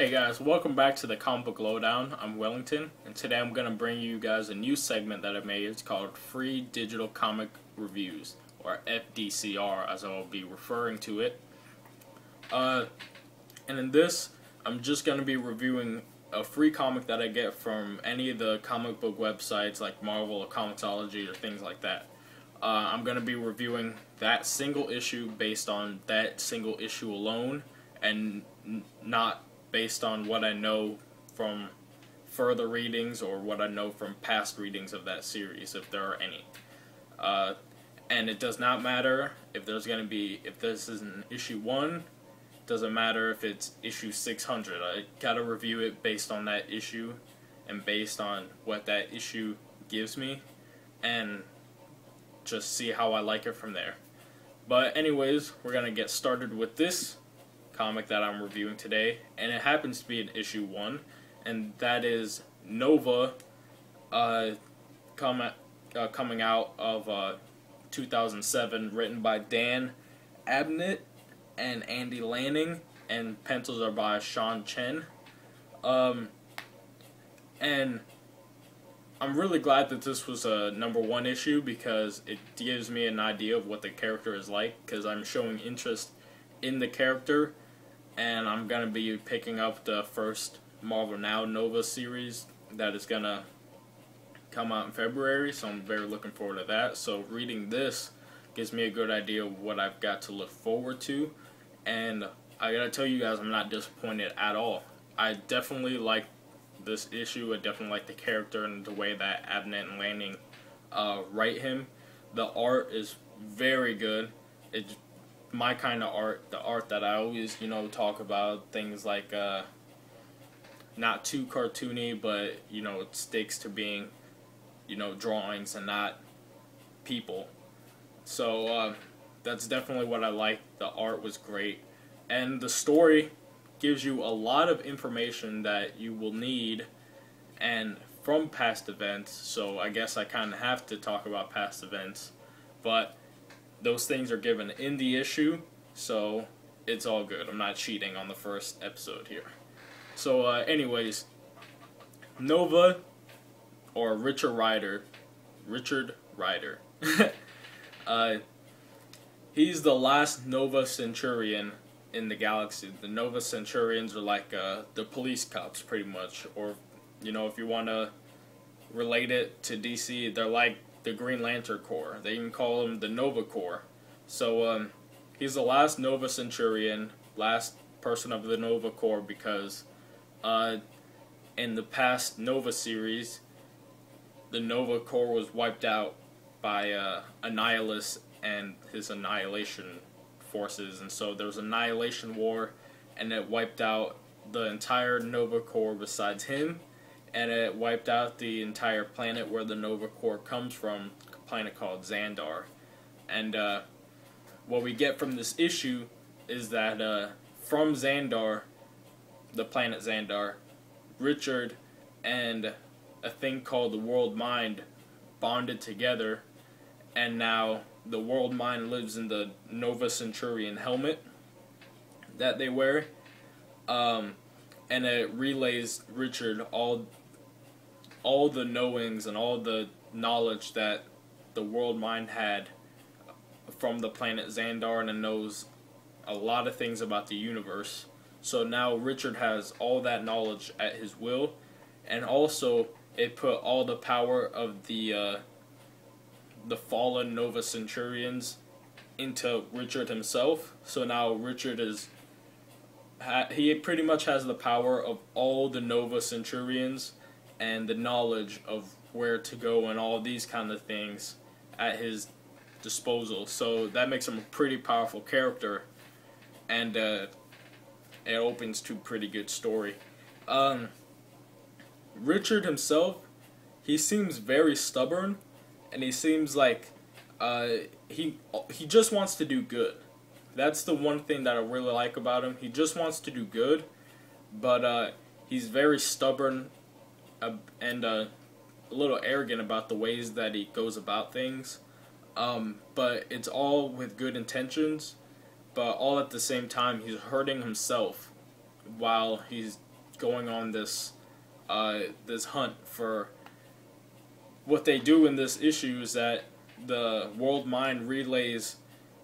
Hey guys, welcome back to the Comic Book Lowdown. I'm Wellington, and today I'm going to bring you guys a new segment that I made. It's called Free Digital Comic Reviews, or FDCR as I'll be referring to it. And in this, I'm just going to be reviewing a free comic that I get from any of the comic book websites like Marvel or Comixology or things like that. I'm going to be reviewing that single issue based on that single issue alone, and not based on what I know from further readings or what I know from past readings of that series, if there are any. And it does not matter if there's going to be, if this is an issue 1, it doesn't matter if it's issue 600. I gotta review it based on that issue and based on what that issue gives me, and just see how I like it from there. But anyways, we're going to get started with this comic that I'm reviewing today, and it happens to be an issue 1, and that is Nova, coming out of 2007, written by Dan Abnett and Andy Lanning, and pencils are by Sean Chen. And I'm really glad that this was a #1 issue, because it gives me an idea of what the character is like, because I'm showing interest in the character, and I'm going to be picking up the first Marvel Now Nova series that is going to come out in February, so I'm very looking forward to that. So reading this gives me a good idea of what I've got to look forward to, and I gotta tell you guys, I'm not disappointed at all. I definitely like this issue. I definitely like the character and the way that Abnett and Lanning write him. The art is very good. It's my kind of art, the art that I always, talk about, things like not too cartoony, but it sticks to being, drawings and not people. So that's definitely what I like. The art was great, and the story gives you a lot of information that you will need and from past events. So I guess I kind of have to talk about past events, but those things are given in the issue, so it's all good. I'm not cheating on the first episode here. So anyways, Nova, or Richard Rider, he's the last Nova Centurion in the galaxy. The Nova Centurions are like the police cops, pretty much, or if you want to relate it to DC, they're like the Green Lantern Corps. They can call them the Nova Corps. So he's the last Nova Centurion, last person of the Nova Corps, because in the past Nova series, the Nova Corps was wiped out by Annihilus and his Annihilation forces, and so there was an Annihilation War, and it wiped out the entire Nova Corps besides him, and it wiped out the entire planet where the Nova Corps comes from, a planet called Xandar. And what we get from this issue is that from Xandar, the planet Xandar, Richard and a thing called the World Mind bonded together, and now the World Mind lives in the Nova Centurion helmet that they wear, and it relays Richard all the knowings and all the knowledge that the World Mind had from the planet Xandar, and it knows a lot of things about the universe. So now Richard has all that knowledge at his will, and also it put all the power of the fallen Nova Centurions into Richard himself. So now Richard he pretty much has the power of all the Nova Centurions and the knowledge of where to go and all these kind of things at his disposal. So that makes him a pretty powerful character, and it opens to a pretty good story. Richard himself, he seems very stubborn, and he seems like he just wants to do good. That's the one thing that I really like about him. He just wants to do good, but he's very stubborn and a little arrogant about the ways that he goes about things. But it's all with good intentions, but all at the same time he's hurting himself while he's going on this this hunt for. What they do in this issue is that the World Mind relays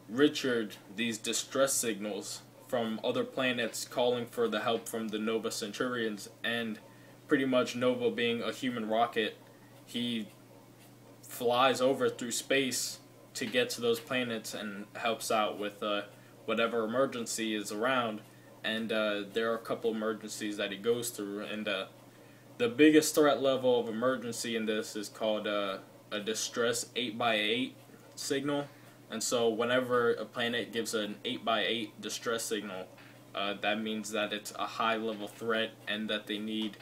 Richard these distress signals from other planets calling for the help from the Nova Centurions, and pretty much Nova being a human rocket, he flies over through space to get to those planets and helps out with whatever emergency is around. And there are a couple emergencies that he goes through, and the biggest threat level of emergency in this is called a distress 8x8 signal. And so whenever a planet gives an 8x8 distress signal, that means that it's a high level threat and that they need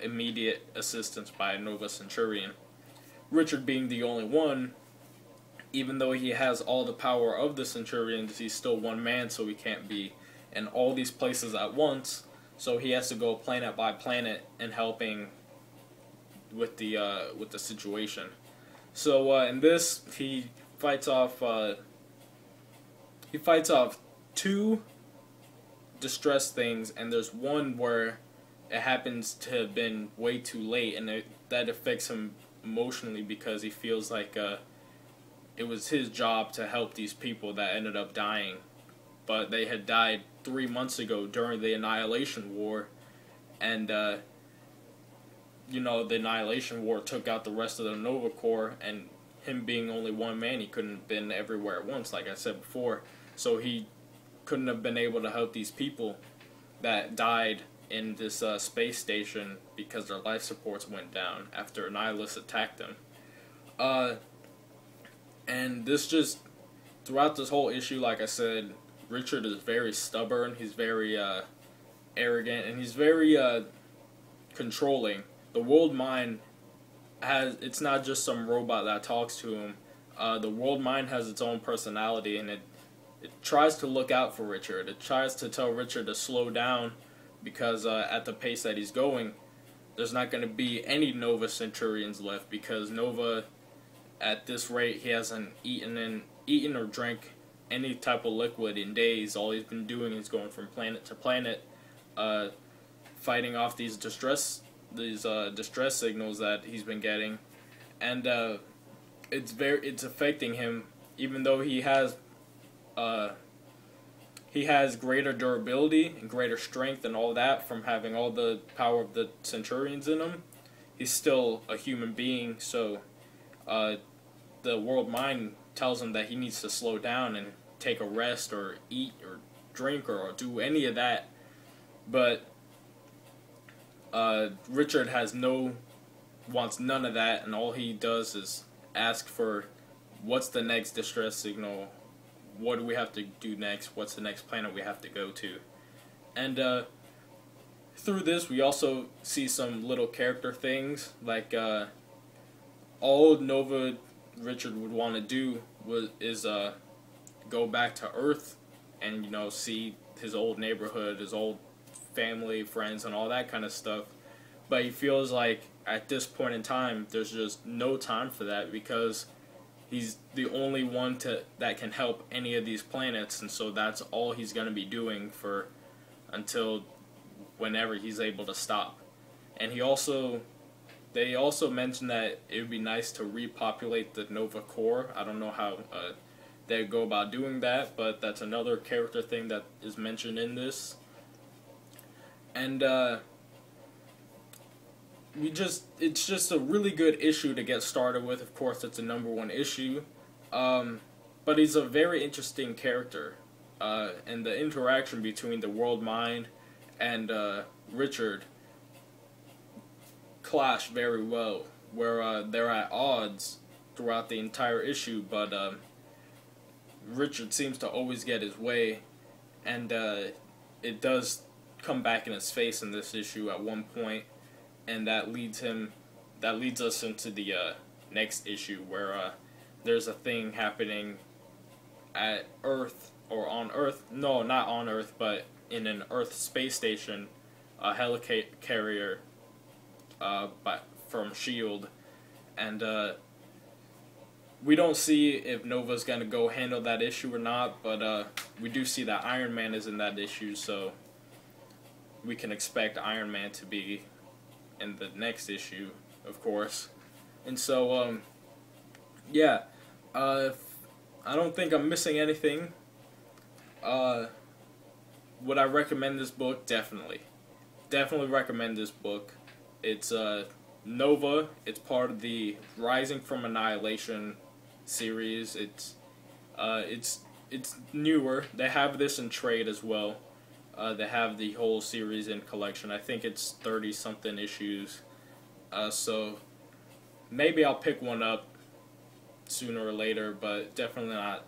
immediate assistance by a Nova Centurion. Richard being the only one, even though he has all the power of the Centurions, he's still one man, so he can't be in all these places at once. So he has to go planet by planet and helping with the situation. So in this, he fights off two distress things, and there's one where it happens to have been way too late, and that affects him emotionally because he feels like it was his job to help these people that ended up dying, but they had died 3 months ago during the Annihilation War, and the Annihilation War took out the rest of the Nova Corps, and him being only one man, he couldn't have been everywhere at once, like I said before, so he couldn't have been able to help these people that died in this space station because their life supports went down after Annihilus attacked them. And this just, throughout this whole issue, like I said, Richard is very stubborn, he's very arrogant, and he's very controlling. The World Mind it's not just some robot that talks to him. The World Mind has its own personality, and it tries to look out for Richard. It tries to tell Richard to slow down because at the pace that he's going, there's not going to be any Nova Centurions left, because Nova, at this rate, he hasn't eaten or drank any type of liquid in days. All he's been doing is going from planet to planet, fighting off these distress signals that he's been getting, and it's affecting him. Even though he has greater durability and greater strength and all that from having all the power of the Centurions in him, he's still a human being. So the World Mind tells him that he needs to slow down and take a rest or eat or drink or do any of that. But Richard wants none of that, and all he does is ask for, what's the next distress signal? What do we have to do next? What's the next planet we have to go to? And through this, we also see some little character things, like all Nova Richard would want to do is go back to Earth and see his old neighborhood, his old family, friends, and all that kind of stuff. But he feels like at this point in time, there's just no time for that, because he's the only one that can help any of these planets, and so that's all he's going to be doing for until whenever he's able to stop. And they also mentioned that it would be nice to repopulate the Nova Corps. I don't know how they go about doing that, but that's another character thing that is mentioned in this. And it's just a really good issue to get started with. Of course, it's a #1 issue, but he's a very interesting character, and the interaction between the World Mind and Richard clash very well, where they're at odds throughout the entire issue, but Richard seems to always get his way, and it does come back in his face in this issue at one point, and that leads us into the next issue, where there's a thing happening at Earth, or on Earth, no, not on Earth, but in an Earth space station, a helicarrier from S.H.I.E.L.D., and we don't see if Nova's gonna go handle that issue or not, but we do see that Iron Man is in that issue, so we can expect Iron Man to be in the next issue, of course. And so, yeah, I don't think I'm missing anything. Would I recommend this book? Definitely. Definitely recommend this book. It's Nova. It's part of the Rising from Annihilation series. It's newer. They have this in trade as well. They have the whole series in collection. I think it's 30-something issues. So maybe I'll pick one up sooner or later, but definitely not.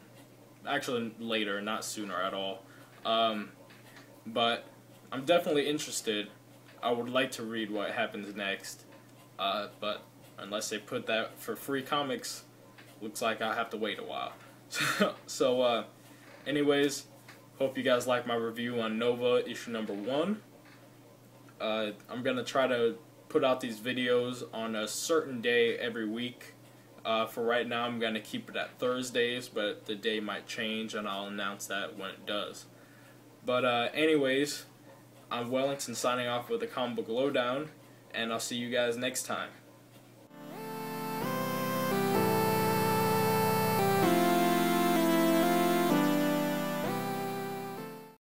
Actually, later, not sooner at all. But I'm definitely interested. I would like to read what happens next. But unless they put that for free comics, looks like I'll have to wait a while. So, anyways, hope you guys like my review on Nova issue number 1. I'm going to try to put out these videos on a certain day every week. For right now, I'm going to keep it at Thursdays, but the day might change, and I'll announce that when it does. But anyways, I'm Wellington signing off with the Comic Book Lowdown, and I'll see you guys next time.